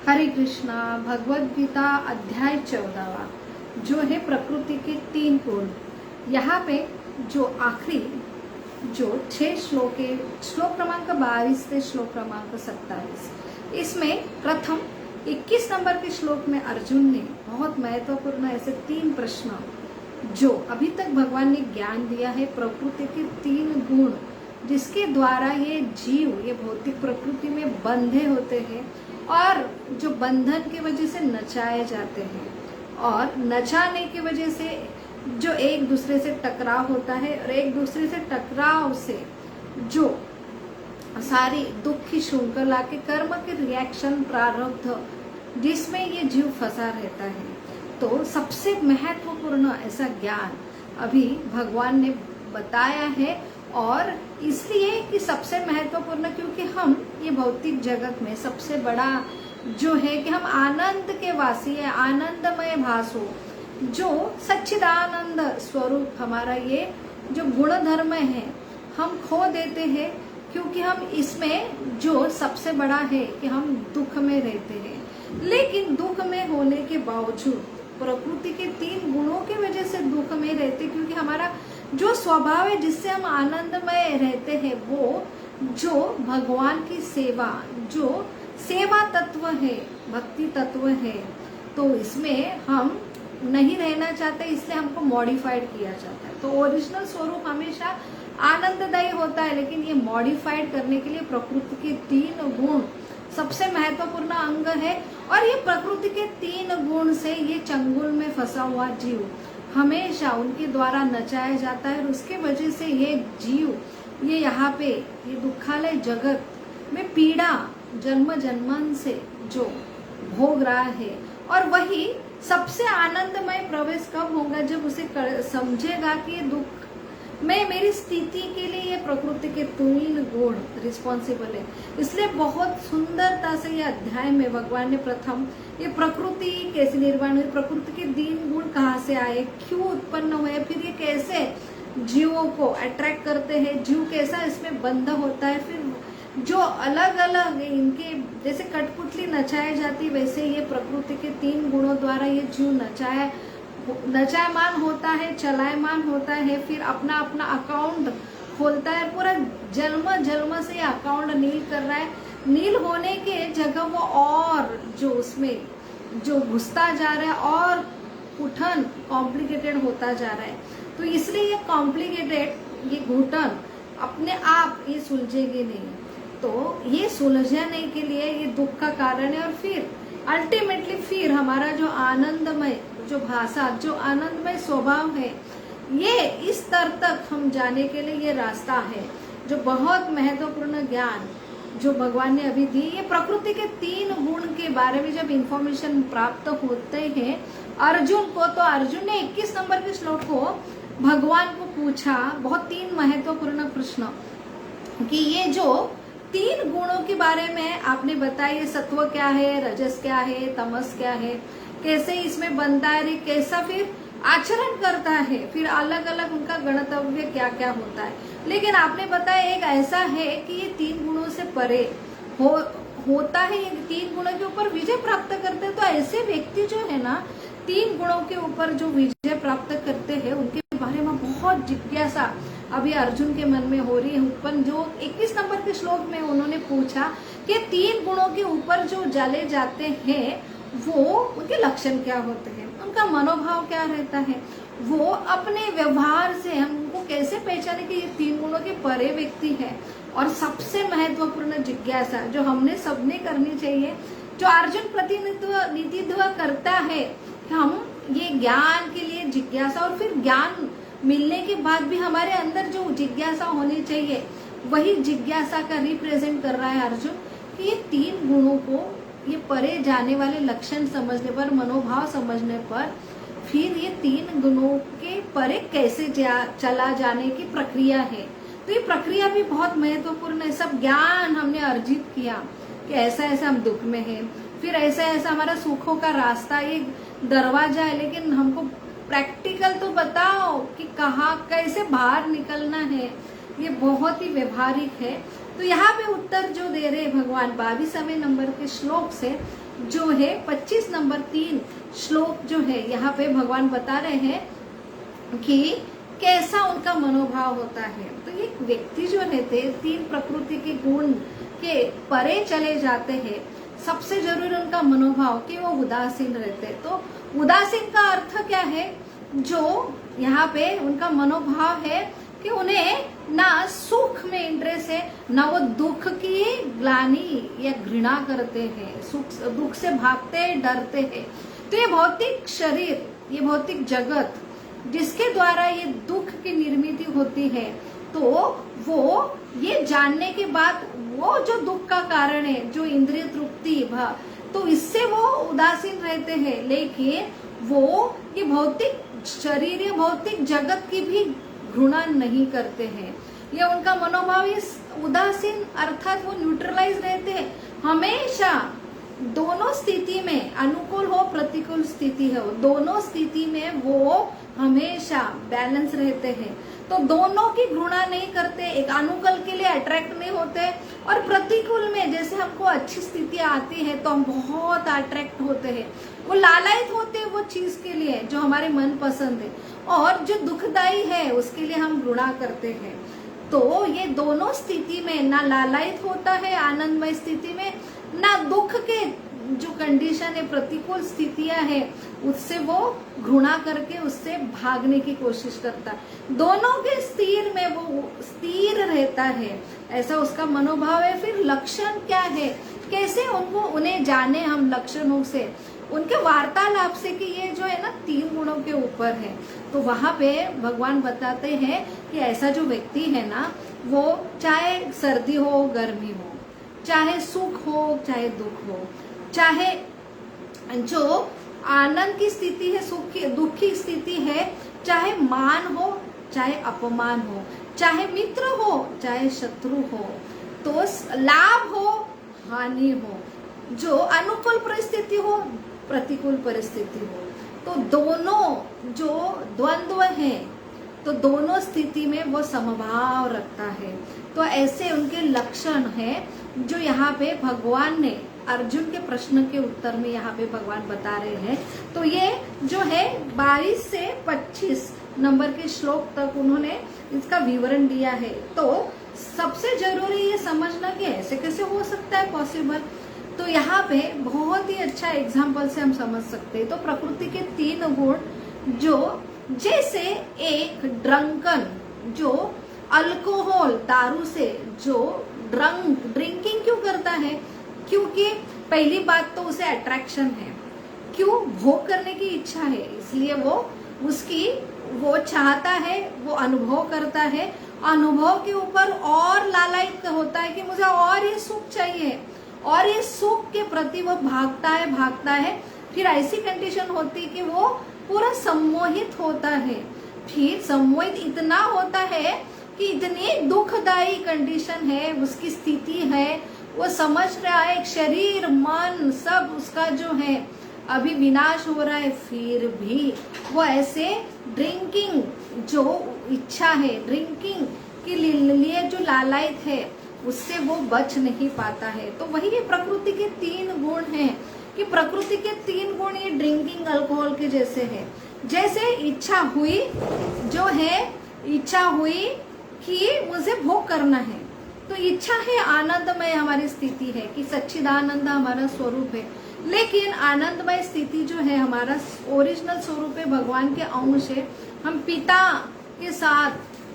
हरे कृष्णा। भगवद गीता अध्याय 14 जो है प्रकृति के 3 गुण। यहाँ पे जो आखिरी जो 6 श्लोक है, श्लोक क्रमांक 22 से श्लोक क्रमांक 27, इसमें प्रथम 21 नंबर के श्लोक में अर्जुन ने बहुत महत्वपूर्ण ऐसे 3 प्रश्न जो अभी तक भगवान ने ज्ञान दिया है, प्रकृति के 3 गुण जिसके द्वारा ये जीव ये भौतिक प्रकृति में बंधे होते हैं और जो बंधन की वजह से नचाए जाते हैं और नचाने की वजह से जो एक दूसरे से टकराव होता है और एक दूसरे से टकराव से जो सारी दुख की श्रृंखला के कर्म के रिएक्शन प्रारब्ध जिसमें ये जीव फंसा रहता है। तो सबसे महत्वपूर्ण ऐसा ज्ञान अभी भगवान ने बताया है और इसलिए कि सबसे महत्वपूर्ण क्योंकि हम ये भौतिक जगत में सबसे बड़ा जो है कि हम आनंद के वासी है, आनंदमय भासो जो सच्चिदानंद स्वरूप हमारा ये जो गुण धर्म है हम खो देते हैं क्योंकि हम इसमें जो सबसे बड़ा है कि हम दुख में रहते हैं। लेकिन दुख में होने के बावजूद प्रकृति के 3 गुणों की वजह से दुख में रहते क्योंकि हमारा जो स्वभाव है जिससे हम आनंदमय रहते हैं वो जो भगवान की सेवा जो सेवा तत्व है, भक्ति तत्व है, तो इसमें हम नहीं रहना चाहते, इसलिए हमको मॉडिफाइड किया जाता है। तो ओरिजिनल स्वरूप हमेशा आनंददायी होता है, लेकिन ये मॉडिफाइड करने के लिए प्रकृति के 3 गुण सबसे महत्वपूर्ण अंग है और ये प्रकृति के 3 गुण से ये चंगुल में फंसा हुआ जीव हमेशा उनके द्वारा नचाया जाता है और उसके वजह से ये जीव ये यहाँ पे ये दुखालय जगत में पीड़ा जन्म जन्मन से जो भोग रहा है। और वही सबसे आनंदमय प्रवेश कब होगा जब उसे समझेगा कि ये दुख में मेरी स्थिति के लिए ये प्रकृति के 3 गुण रिस्पॉन्सिबल है। इसलिए बहुत सुंदरता से ये अध्याय में भगवान ने प्रथम ये प्रकृति कैसे निर्माण हुई, प्रकृति के 3 गुण कहाँ से आए, क्यों उत्पन्न हुए, फिर ये कैसे जीवों को अट्रैक्ट करते हैं, जीव कैसा इसमें बंध होता है, फिर जो अलग अलग इनके जैसे कठपुतली नचाई जाती वैसे ये प्रकृति के 3 गुणों द्वारा ये जीव नचायमान होता है, चलायमान होता है, फिर अपना अपना अकाउंट खोलता है, पूरा जन्म से अकाउंट नील कर रहा है। नील होने के जगह वो और जो उसमें जो घुसता जा रहा है और घुटन कॉम्प्लिकेटेड होता जा रहा है। तो इसलिए ये कॉम्प्लिकेटेड ये घुटन अपने आप ये सुलझेगी नहीं, तो ये सुलझाने के लिए ये दुख का कारण है। और फिर अल्टीमेटली फिर हमारा जो आनंदमय जो भाषा जो आनंदमय स्वभाव है ये इस स्तर तक हम जाने के लिए ये रास्ता है जो बहुत महत्वपूर्ण ज्ञान जो भगवान ने अभी दी। ये प्रकृति के 3 गुण के बारे में जब इंफॉर्मेशन प्राप्त होते हैं अर्जुन को, तो अर्जुन ने 21 नंबर के श्लोक को भगवान को पूछा बहुत 3 महत्वपूर्ण प्रश्न कि ये जो 3 गुणों के बारे में आपने बताया, सत्व क्या है, रजस क्या है, तमस क्या है, कैसे इसमें बनता है, कैसा फिर आचरण करता है, फिर अलग अलग उनका गणतव्य क्या क्या होता है। लेकिन आपने बताया एक ऐसा है कि ये 3 गुणों से परे होता है, ये 3 गुणों के ऊपर विजय प्राप्त करते हैं। तो ऐसे व्यक्ति जो है ना 3 गुणों के ऊपर जो विजय प्राप्त करते हैं उनके बारे में बहुत जिज्ञासा अभी अर्जुन के मन में हो रही है उत्पन्न। जो 21 नंबर के श्लोक में उन्होंने पूछा कि 3 गुणों के ऊपर जो जले जाते हैं वो उनके लक्षण क्या होते हैं, उनका मनोभाव क्या रहता है, वो अपने व्यवहार से हमको कैसे पहचाने कि ये 3 गुणों के परे व्यक्ति है। और सबसे महत्वपूर्ण जिज्ञासा जो हमने सबने करनी चाहिए, जो अर्जुन प्रतिनिधित्व करता है, हम ये ज्ञान के लिए जिज्ञासा और फिर ज्ञान मिलने के बाद भी हमारे अंदर जो जिज्ञासा होनी चाहिए वही जिज्ञासा का रिप्रेजेंट कर रहा है अर्जुन कि ये 3 गुणों को ये परे जाने वाले लक्षण समझने पर, मनोभाव समझने पर फिर ये 3 गुणों के परे कैसे चला जाने की प्रक्रिया है। तो ये प्रक्रिया भी बहुत महत्वपूर्ण है। सब ज्ञान हमने अर्जित किया कि ऐसा ऐसा हम दुख में है, फिर ऐसा ऐसा हमारा सुखों का रास्ता ये दरवाजा है, लेकिन हमको प्रैक्टिकल तो बताओ कि कहाँ कैसे बाहर निकलना है। ये बहुत ही व्यवहारिक है तो यहाँ पे उत्तर जो दे रहे भगवान 22वें नंबर के श्लोक से जो है 25 नंबर 3 श्लोक जो है यहाँ पे भगवान बता रहे हैं कि कैसा उनका मनोभाव होता है। तो ये व्यक्ति जो रहते 3 प्रकृति के गुण के परे चले जाते हैं, सबसे जरूरी उनका मनोभाव कि वो उदासीन रहते हैं। तो उदासीन का अर्थ क्या है, जो यहाँ पे उनका मनोभाव है कि उन्हें ना सुख में इंटरेस्ट है, ना वो दुख की ग्लानि या घृणा करते हैं, सुख दुख से भागते हैं, डरते हैं। तो ये भौतिक शरीर, ये भौतिक जगत जिसके द्वारा ये दुख की निर्मित होती है, तो वो ये जानने के बाद वो जो दुख का कारण है, जो इंद्रिय तृप्ति, तो इससे वो उदासीन रहते हैं। लेकिन वो ये भौतिक शरीर, ये भौतिक जगत की भी घृणा नहीं करते हैं। ये उनका मनोभाव इस उदासीन अर्थात वो न्यूट्रलाइज रहते हैं। हमेशा दोनों स्थिति में, अनुकूल हो प्रतिकूल स्थिति हो, दोनों स्थिति में वो हमेशा बैलेंस रहते हैं। तो दोनों की घृणा नहीं करते, एक अनुकूल के लिए अट्रैक्ट नहीं होते, और प्रतिकूल में जैसे हमको अच्छी स्थिति आती है तो हम बहुत अट्रैक्ट होते हैं, वो लालायित होते हैं वो चीज के लिए जो हमारे मन पसंद है, और जो दुखदाई है उसके लिए हम घृणा करते हैं। तो ये दोनों स्थिति में ना लालायित होता है आनंदमय स्थिति में, ना दुख के जो कंडीशन है, प्रतिकूल स्थितियां है, उससे वो घृणा करके उससे भागने की कोशिश करता है। दोनों के स्थिर में वो स्थिर रहता है, ऐसा उसका मनोभाव है। फिर लक्षण क्या है, कैसे उन्हें जाने हम लक्षणों से, उनके वार्तालाप से कि ये जो है ना 3 गुणों के ऊपर है। तो वहां पे भगवान बताते हैं कि ऐसा जो व्यक्ति है ना, वो चाहे सर्दी हो गर्मी हो, चाहे सुख हो चाहे दुख हो, चाहे जो आनंद की स्थिति है, सुख की दुख की स्थिति है, चाहे मान हो चाहे अपमान हो, चाहे मित्र हो चाहे शत्रु हो, तो लाभ हो हानि हो, जो अनुकूल परिस्थिति हो प्रतिकूल परिस्थिति हो, तो दोनों जो द्वंद्व है, तो दोनों स्थिति में वो समभाव रखता है। तो ऐसे उनके लक्षण है जो यहाँ पे भगवान ने अर्जुन के प्रश्न के उत्तर में यहाँ पे भगवान बता रहे हैं। तो ये जो है 22 से 25 नंबर के श्लोक तक उन्होंने इसका विवरण दिया है। तो सबसे जरूरी ये समझना कि ऐसे कैसे हो सकता है पॉसिबल। तो यहाँ पे बहुत ही अच्छा एग्जाम्पल से हम समझ सकते हैं। तो प्रकृति के 3 गुण, जो जैसे एक ड्रंकन जो अल्कोहल दारू से जो ड्रिंकिंग क्यों करता है, क्योंकि पहली बात तो उसे अट्रैक्शन है, क्यों भोग करने की इच्छा है, इसलिए वो चाहता है, वो अनुभव करता है, अनुभव के ऊपर और लालायित होता है कि मुझे और ये सुख चाहिए, और ये सुख के प्रति वो भागता है। फिर ऐसी कंडीशन होती कि वो पूरा सम्मोहित होता है। फिर सम्मोहित इतना होता है कि इतनी दुखदायी कंडीशन है, उसकी स्थिति है, वो समझ रहा है एक शरीर मन सब उसका जो है अभी विनाश हो रहा है, फिर भी वो ऐसे ड्रिंकिंग जो इच्छा है, ड्रिंकिंग के लिए जो लालायित है, उससे वो बच नहीं पाता है। तो वही ये प्रकृति के 3 गुण हैं कि प्रकृति के 3 गुण ये ड्रिंकिंग अल्कोहल के जैसे है। जैसे इच्छा हुई कि मुझे भोग करना है, तो इच्छा है आनंदमय हमारी स्थिति है कि सच्चिदानंद हमारा स्वरूप है, लेकिन आनंदमय स्थिति जो है हमारा ओरिजिनल स्वरूप है, भगवान के अंश है। हम पिता के साथ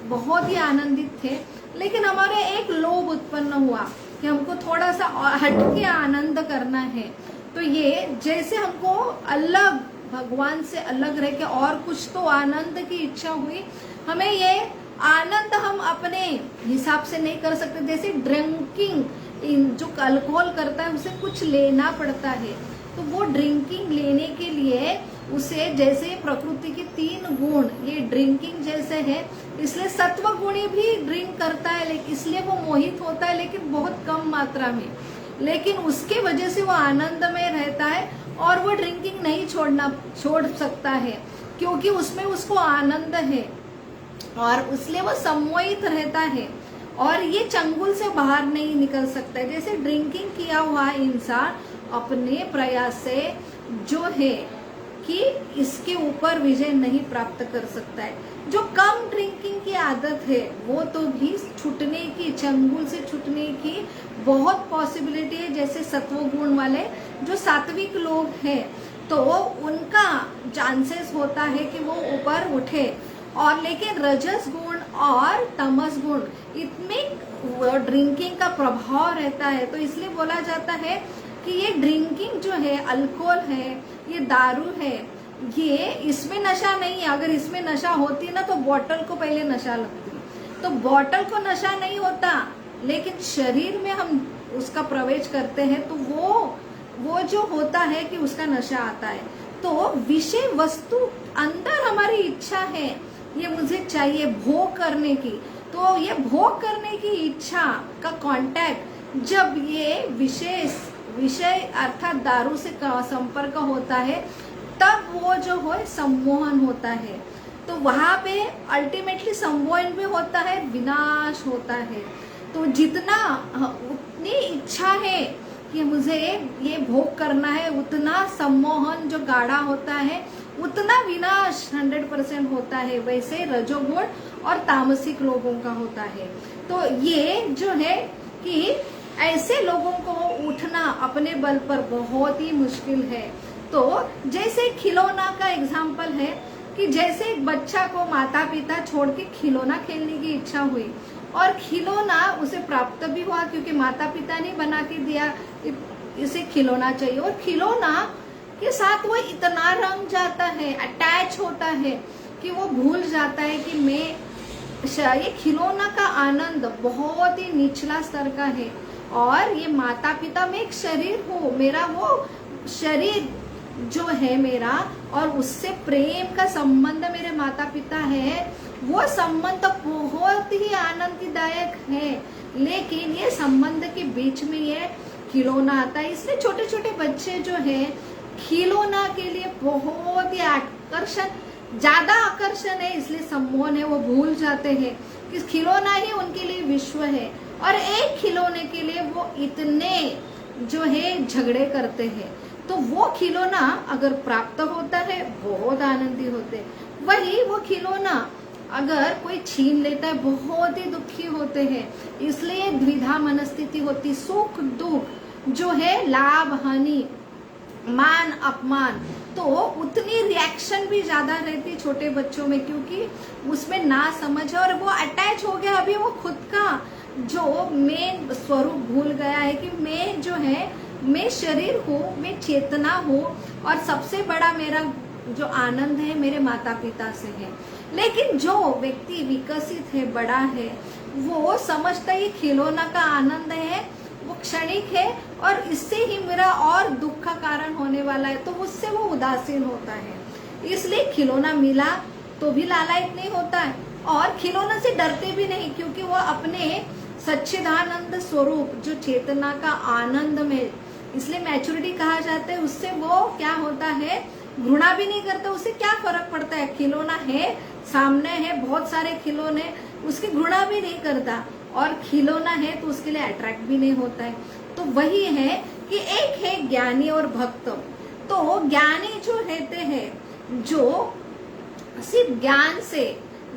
बहुत ही आनंदित थे, लेकिन हमारे एक लोभ उत्पन्न हुआ कि हमको थोड़ा सा हटके आनंद करना है। तो ये जैसे हमको अलग भगवान से अलग रह के और कुछ तो आनंद की इच्छा हुई, हमें ये आनंद हम अपने हिसाब से नहीं कर सकते। जैसे ड्रिंकिंग जो अल्कोहल करता है उसे कुछ लेना पड़ता है, तो वो ड्रिंकिंग लेने के लिए उसे जैसे प्रकृति के 3 गुण ये ड्रिंकिंग जैसे है, इसलिए सत्व गुणी भी ड्रिंक करता है, लेकिन इसलिए वो मोहित होता है, लेकिन बहुत कम मात्रा में, लेकिन उसके वजह से वो आनंद में रहता है और वो ड्रिंकिंग नहीं छोड़ सकता है, क्योंकि उसमें उसको आनंद है और इसलिए वो सम्मोहित रहता है और ये चंगुल से बाहर नहीं निकल सकता है। जैसे ड्रिंकिंग किया हुआ इंसान अपने प्रयास से जो है कि इसके ऊपर विजय नहीं प्राप्त कर सकता है। जो कम ड्रिंकिंग की आदत है वो तो भी छूटने की, चंगुल से छूटने की बहुत पॉसिबिलिटी है। जैसे सत्व गुण वाले जो सात्विक लोग हैं तो उनका चांसेस होता है कि वो ऊपर उठे, और लेकिन रजस गुण और तमस गुण इतने ड्रिंकिंग का प्रभाव रहता है, तो इसलिए बोला जाता है कि ये ड्रिंकिंग जो है, अल्कोहल है, ये दारू है, ये इसमें नशा नहीं है। अगर इसमें नशा होती ना तो बॉटल को पहले नशा लगती, तो बॉटल को नशा नहीं होता, लेकिन शरीर में हम उसका प्रवेश करते हैं तो वो जो होता है कि उसका नशा आता है। तो विषय वस्तु अंदर हमारी इच्छा है, ये मुझे चाहिए भोग करने की, तो ये भोग करने की इच्छा का कांटेक्ट जब ये विषय अर्थात दारू से संपर्क होता है तब वो जो हो सम्मोहन होता है। तो वहां पे अल्टीमेटली सम्मोहन भी होता है, विनाश होता है। तो जितना उतनी इच्छा है कि मुझे ये भोग करना है, उतना सम्मोहन जो गाढ़ा होता है उतना विनाश 100% होता है। वैसे रजोगुण और तामसिक लोगों का होता है। तो ये जो है कि ऐसे लोगों को उठना अपने बल पर बहुत ही मुश्किल है। तो जैसे खिलौना का एग्जाम्पल है कि जैसे एक बच्चा को माता पिता छोड़ के खिलौना खेलने की इच्छा हुई और खिलौना उसे प्राप्त भी हुआ, क्योंकि माता पिता ने बना के दिया इसे खिलौना चाहिए, और खिलौना के साथ वो इतना रंग जाता है, अटैच होता है कि वो भूल जाता है कि मैं ये खिलौना का आनंद बहुत ही निचला स्तर का है, और ये माता पिता में एक शरीर हो, मेरा वो शरीर जो है मेरा और उससे प्रेम का संबंध मेरे माता पिता है, वो संबंध बहुत ही आनंददायक है। लेकिन ये संबंध के बीच में ये खिलौना आता है, इसलिए छोटे छोटे बच्चे जो है खिलौना के लिए बहुत ही ज्यादा आकर्षण है, इसलिए सम्मोहन है, वो भूल जाते हैं कि खिलौना ही उनके लिए विश्व है, और एक खिलौने के लिए वो इतने जो है झगड़े करते हैं। तो वो खिलौना अगर प्राप्त होता है बहुत आनंदी होते, वही वो खिलौना अगर कोई छीन लेता है बहुत ही दुखी होते हैं। इसलिए द्विधा मनस्थिति होती, सुख दुख जो है, लाभ हानि, मान अपमान, तो उतनी रिएक्शन भी ज्यादा रहती छोटे बच्चों में, क्योंकि उसमें ना समझ है और वो अटैच हो गया। अभी वो खुद का जो मेन स्वरूप भूल गया है कि मैं जो है, मैं शरीर हूँ, मैं चेतना हूँ, और सबसे बड़ा मेरा जो आनंद है मेरे माता पिता से है। लेकिन जो व्यक्ति विकसित है, बड़ा है, वो समझता है खिलौना का आनंद है, वो क्षणिक है और इससे ही मेरा और दुख का कारण होने वाला है, तो उससे वो उदासीन होता है। इसलिए खिलौना मिला तो भी लालायित नहीं होता है, और खिलौना से डरते भी नहीं, क्योंकि वो अपने सच्चिदानंद स्वरूप जो चेतना का आनंद में, इसलिए मैच्योरिटी कहा जाता है, उससे वो क्या होता है, घृणा भी नहीं करता। उससे क्या फर्क पड़ता है, खिलौना है सामने है, बहुत सारे खिलौने, उसकी घृणा भी नहीं करता, और खिलौना है तो उसके लिए अट्रैक्ट भी नहीं होता है। तो वही है कि एक है ज्ञानी और भक्त। तो ज्ञानी जो रहते हैं, जो सिर्फ ज्ञान से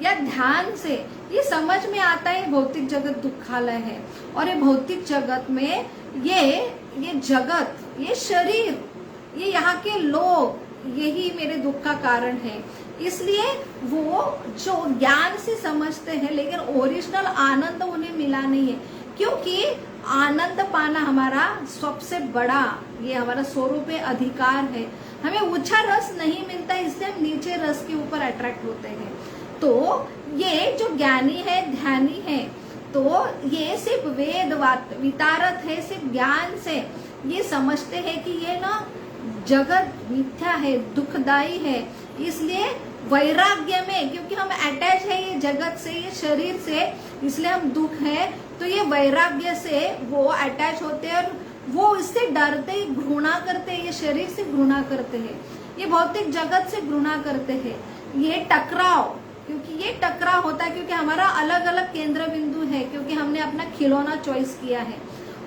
या ध्यान से ये समझ में आता है भौतिक जगत दुखालय है, और ये भौतिक जगत में ये जगत, ये शरीर, ये यहाँ के लोग, यही मेरे दुख का कारण है। इसलिए वो जो ज्ञान से समझते हैं, लेकिन ओरिजिनल आनंद उन्हें मिला नहीं है, क्योंकि आनंद पाना हमारा सबसे बड़ा, ये हमारा स्वरूप है, अधिकार है। हमें ऊंचा रस नहीं मिलता, इसलिए हम नीचे रस के ऊपर अट्रैक्ट होते हैं। तो ये जो ज्ञानी है, ध्यानी है, तो ये सिर्फ वेद वितारत है, सिर्फ ज्ञान से ये समझते हैं कि ये ना जगत मिथ्या है, दुखदाई है। इसलिए वैराग्य में, क्योंकि हम अटैच है ये जगत से, ये शरीर से, इसलिए हम दुख है, तो ये वैराग्य से वो अटैच होते हैं और वो इससे डरते, घृणा करते हैं, ये शरीर से घृणा करते हैं, ये भौतिक जगत से घृणा करते हैं, ये टकराव, क्योंकि ये टकराव होता है, क्योंकि हमारा अलग अलग केंद्र बिंदु है, क्योंकि हमने अपना खिलौना चॉइस किया है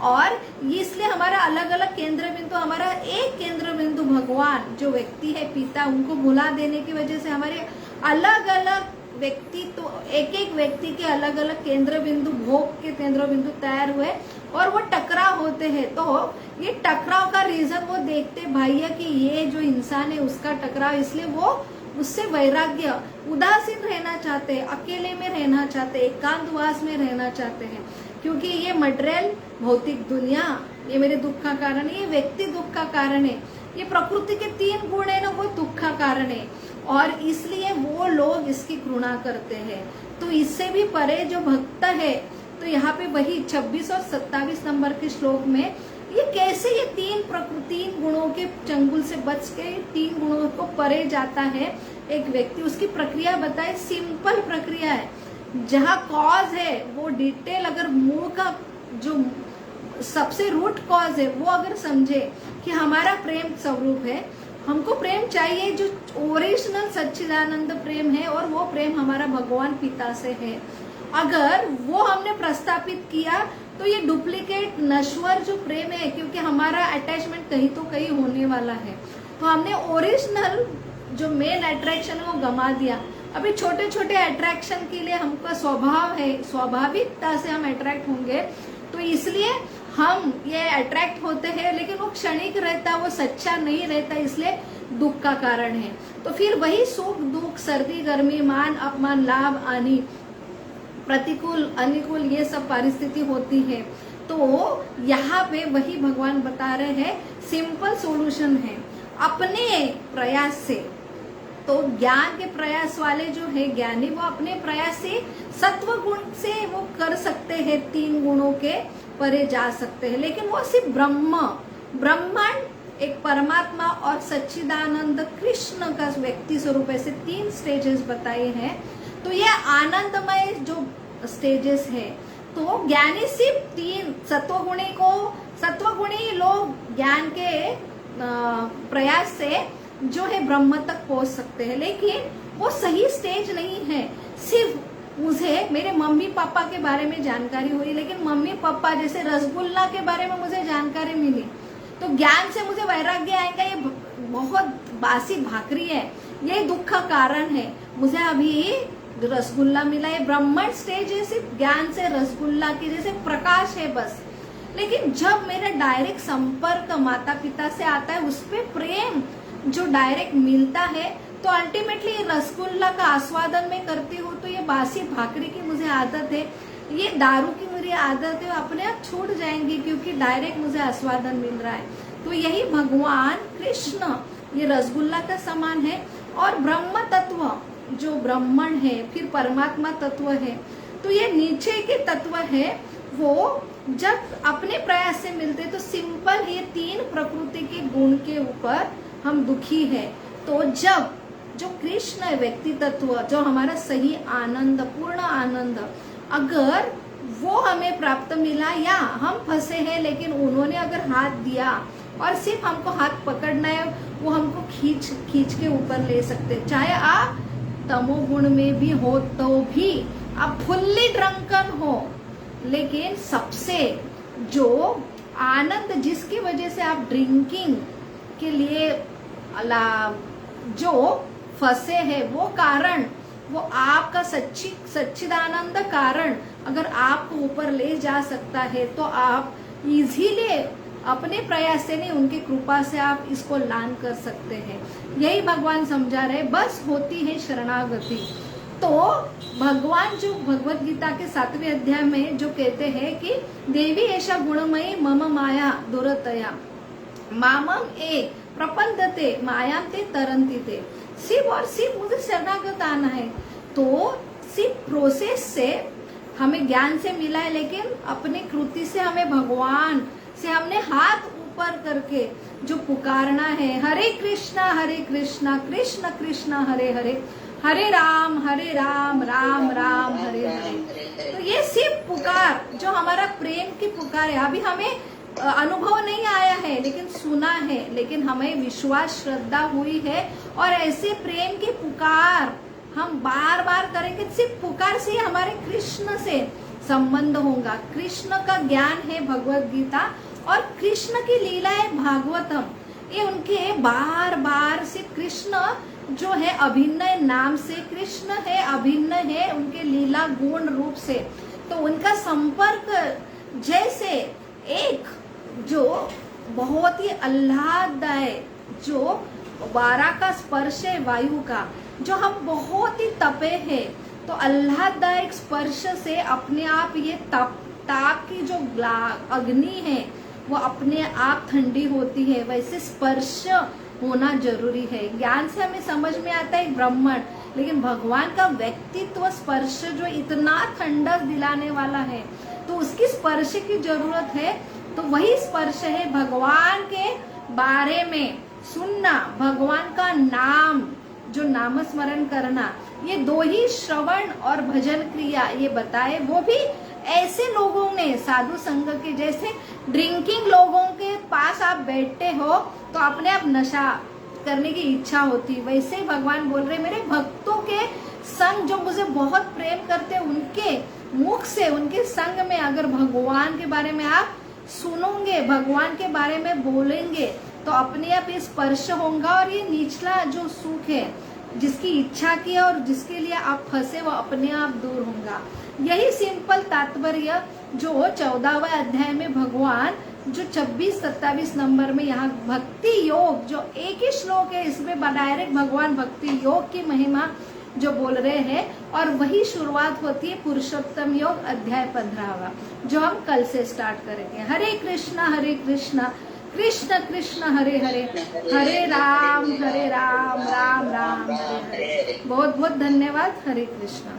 और इसलिए हमारा अलग अलग केंद्र बिंदु, हमारा एक केंद्र बिंदु भगवान जो व्यक्ति है पिता, उनको भुला देने की वजह से हमारे अलग अलग व्यक्ति, तो एक एक व्यक्ति के अलग अलग केंद्र बिंदु, भोग के केंद्र बिंदु तैयार हुए और वो टकराव होते हैं। तो ये टकराव का रीजन वो देखते भैया कि ये जो इंसान है उसका टकराव, इसलिए वो उससे वैराग्य, उदासीन रहना चाहते हैं, अकेले में रहना चाहते हैं, एकांतवास में रहना चाहते हैं, क्योंकि ये मटेरियल भौतिक दुनिया ये मेरे दुख का कारण है, ये व्यक्ति दुख का कारण है, ये प्रकृति के 3 गुण है ना, वो दुख का कारण है और इसलिए वो लोग इसकी घृणा करते हैं। तो इससे भी परे जो भक्त है, तो यहाँ पे वही 26 और 27 नंबर के श्लोक में ये कैसे ये 3 गुणों के चंगुल से बच के 3 गुणों को परे जाता है एक व्यक्ति, उसकी प्रक्रिया बताए। सिंपल प्रक्रिया है, जहाँ कॉज है वो डिटेल, अगर मूल का जो सबसे रूट कॉज है वो अगर समझे कि हमारा प्रेम स्वरूप है, हमको प्रेम चाहिए जो ओरिजिनल सच्चिदानंद प्रेम है और वो प्रेम हमारा भगवान पिता से है, अगर वो हमने प्रस्थापित किया तो ये डुप्लीकेट नश्वर जो प्रेम है, क्योंकि हमारा अटैचमेंट कहीं तो कहीं होने वाला है, तो हमने ओरिजिनल जो मेन अट्रैक्शन है वो गंवा दिया। अभी छोटे छोटे अट्रैक्शन के लिए हमका स्वभाव है, स्वाभाविकता से हम अट्रैक्ट होंगे, तो इसलिए हम ये अट्रैक्ट होते हैं, लेकिन वो क्षणिक रहता, वो सच्चा नहीं रहता, इसलिए दुख का कारण है। तो फिर वही सुख दुख, सर्दी गर्मी, मान अपमान, लाभ हानि, प्रतिकूल अनुकूल, ये सब परिस्थिति होती है। तो यहाँ पे वही भगवान बता रहे हैं, सिंपल सॉल्यूशन है अपने प्रयास से। तो ज्ञान के प्रयास वाले जो है ज्ञानी, वो अपने प्रयास से सत्व गुण से वो कर सकते हैं, 3 गुणों के परे जा सकते हैं, लेकिन वो सिर्फ ब्रह्मांड एक परमात्मा और सच्चिदानंद कृष्ण का व्यक्ति स्वरूप, ऐसे 3 स्टेजेस बताए हैं। तो ये आनंदमय जो स्टेजेस है, तो ज्ञानी सिर्फ 3 सत्वगुणी लोग ज्ञान के प्रयास से जो है ब्रह्म तक पहुंच सकते हैं, लेकिन वो सही स्टेज नहीं है। सिर्फ मुझे मेरे मम्मी पापा के बारे में जानकारी हुई, लेकिन मम्मी पापा जैसे रसगुल्ला के बारे में मुझे जानकारी मिली, तो ज्ञान से मुझे वैराग्य आएगा, ये बहुत बासी भाकरी है, ये दुख का कारण है। मुझे अभी रसगुल्ला मिला, ये ब्रह्मांड स्टेज है, सिर्फ ज्ञान से रसगुल्ला की जैसे प्रकाश है बस। लेकिन जब मेरा डायरेक्ट संपर्क माता पिता से आता है, उस पे प्रेम जो डायरेक्ट मिलता है, तो अल्टीमेटली रसगुल्ला का आस्वादन मैं करती हूँ, तो ये बासी भाकरी की मुझे आदत है, ये दारू की मेरी आदत है, अपने आप छूट जाएंगी, क्योंकि डायरेक्ट मुझे आस्वादन मिल रहा है। तो यही भगवान कृष्ण ये रसगुल्ला का समान है। और ब्रह्म तत्व जो ब्राह्मण है, फिर परमात्मा तत्व है, तो ये नीचे के तत्व है, वो जब अपने प्रयास से मिलते, तो सिंपल ये 3 प्रकृति के गुण के ऊपर हम दुखी है। तो जब जो कृष्ण व्यक्ति तत्व, जो हमारा सही आनंद, पूर्ण आनंद, अगर वो हमें प्राप्त मिला, या हम फंसे हैं लेकिन उन्होंने अगर हाथ दिया और सिर्फ हमको हाथ पकड़ना है, वो हमको खींच के ऊपर ले सकते, चाहे आप तमोगुण में भी हो तो भी, आप फुल्ली ड्रंकन हो, लेकिन सबसे जो आनंद जिसकी वजह से आप ड्रिंकिंग के लिए जो फंसे है, वो कारण, वो आपका सच्चिदानंद कारण अगर आपको ऊपर ले जा सकता है, तो आप इजीली अपने प्रयास से नहीं, उनकी कृपा से आप इसको लान कर सकते हैं। यही भगवान समझा रहे, बस होती है शरणागति। तो भगवान जो भगवत गीता के 7वें अध्याय में जो कहते हैं कि देवी ऐसा गुणमयी मम माया दुरतया मामम ए प्रपंदते मायाम ते तरंती ते, सिर्फ और सिर्फ मुझे शरणागत आना है। तो सिर्फ प्रोसेस से हमें ज्ञान से मिला है, लेकिन अपनी कृति से हमें भगवान से हमने हाथ ऊपर करके जो पुकारना है, हरे कृष्णा कृष्ण कृष्ण हरे हरे, हरे राम राम राम हरे हरे। तो ये सिर्फ पुकार जो हमारा प्रेम की पुकार है, अभी हमें अनुभव नहीं आया है, लेकिन सुना है, लेकिन हमें विश्वास श्रद्धा हुई है, और ऐसे प्रेम की पुकार हम बार बार करेंगे, सिर्फ पुकार से ही हमारे कृष्ण से संबंध होगा। कृष्ण का ज्ञान है भगवत गीता और कृष्ण की लीला है भागवतम। ये उनके बार बार सिर्फ कृष्ण जो है अभिन्न नाम से, कृष्ण है अभिन्न है उनके लीला गुण रूप से। तो उनका संपर्क जैसे एक जो बहुत ही आह्लाददायक जो वारा का स्पर्श है वायु का, जो हम बहुत ही तपे हैं तो आह्लाददायक स्पर्श से अपने आप ये ताप की जो अग्नि है वो अपने आप ठंडी होती है, वैसे स्पर्श होना जरूरी है। ज्ञान से हमें समझ में आता है ब्रह्मण, लेकिन भगवान का व्यक्तित्व स्पर्श जो इतना ठंडक दिलाने वाला है तो उसकी स्पर्श की जरूरत है। तो वही स्पर्श है भगवान के बारे में सुनना, भगवान का नाम जो नाम स्मरण करना, ये दो ही श्रवण और भजन क्रिया ये बताए। वो भी ऐसे लोगों ने साधु संघ के, जैसे ड्रिंकिंग लोगों के पास आप बैठते हो तो अपने आप नशा करने की इच्छा होती, वैसे ही भगवान बोल रहे मेरे भक्तों के संग जो मुझे बहुत प्रेम करते, उनके मुख से उनके संग में अगर भगवान के बारे में आप सुनोगे, भगवान के बारे में बोलेंगे तो अपने आप ये स्पर्श होगा और ये निचला जो सुख है जिसकी इच्छा की और जिसके लिए आप फंसे वो अपने आप दूर होगा। यही सिंपल तात्पर्य जो 14वें अध्याय में भगवान जो 26-27 नंबर में यहाँ भक्ति योग जो एक ही श्लोक है, इसमें डायरेक्ट भगवान भक्ति योग की महिमा जो बोल रहे हैं और वही शुरुआत होती है पुरुषोत्तम योग अध्याय 15वां जो हम कल से स्टार्ट करेंगे। हरे कृष्णा कृष्ण कृष्ण हरे हरे, हरे राम राम राम हरे हरे। बहुत बहुत धन्यवाद। हरे कृष्णा।